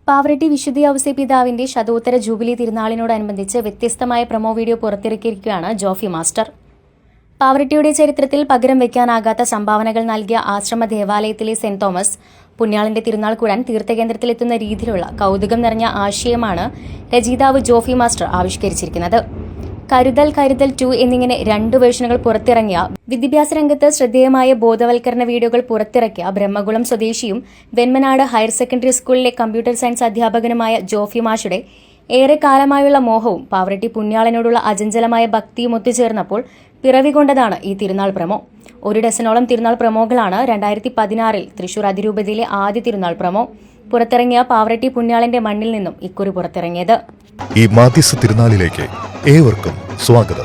പാവറട്ടി വിശുദ്ധ ഔസേ പിതാവിന്റെ ശതോത്തര ജൂബിലി തിരുനാളിനോടനുബന്ധിച്ച് വ്യത്യസ്തമായ പ്രൊമോ വീഡിയോ പുറത്തിറക്കിയിരിക്കുകയാണ് ജോഫി മാസ്റ്റർ. പാവറട്ടിയുടെ ചരിത്രത്തിൽ പകരം വയ്ക്കാനാകാത്ത സംഭാവനകൾ നൽകിയ ആശ്രമ ദേവാലയത്തിലെ സെന്റ് തോമസ് പുണ്യാളന്റെ തിരുനാൾ കൂടാൻ തീർത്ഥകേന്ദ്രത്തിലെത്തുന്ന രീതിയിലുള്ള കൗതുകം നിറഞ്ഞ ആശയമാണ് രചയിതാവ് ജോഫി മാസ്റ്റർ ആവിഷ്കരിച്ചിരിക്കുന്നത്. കരുതൽ 2 എന്നിങ്ങനെ 2 വേർഷനുകൾ പുറത്തിറങ്ങിയ വിദ്യാഭ്യാസ രംഗത്ത് ശ്രദ്ധേയമായ ബോധവൽക്കരണ വീഡിയോകൾ പുറത്തിറക്കിയ ബ്രഹ്മകുളം സ്വദേശിയും വെൺമനാട് ഹയർ സെക്കൻഡറി സ്കൂളിലെ കമ്പ്യൂട്ടർ സയൻസ് അധ്യാപകനുമായ ജോഫി മാഷുടെ ഏറെ കാലമായുള്ള മോഹവും പാവറട്ടി പുണ്യാളനോടുള്ള അചഞ്ചലമായ ഭക്തിയും ഒത്തുചേർന്നപ്പോൾ പിറവികൊണ്ടതാണ് ഈ തിരുനാൾ പ്രമോ. 1 ഡസനോളം തിരുനാൾ പ്രമോകളാണ് 2016 തൃശൂർ അതിരൂപതയിലെ ആദ്യ തിരുനാൾ പ്രമോ. പുറത്തിറങ്ങിയ പാവറട്ടി പുണ്യാളന്റെ മണ്ണിൽ നിന്നും ഇക്കുറി പുറത്തിറങ്ങിയത്. ഈ മാധ്യസ്ഥ തിരുനാളിലേക്ക് ഏവർക്കും സ്വാഗതം.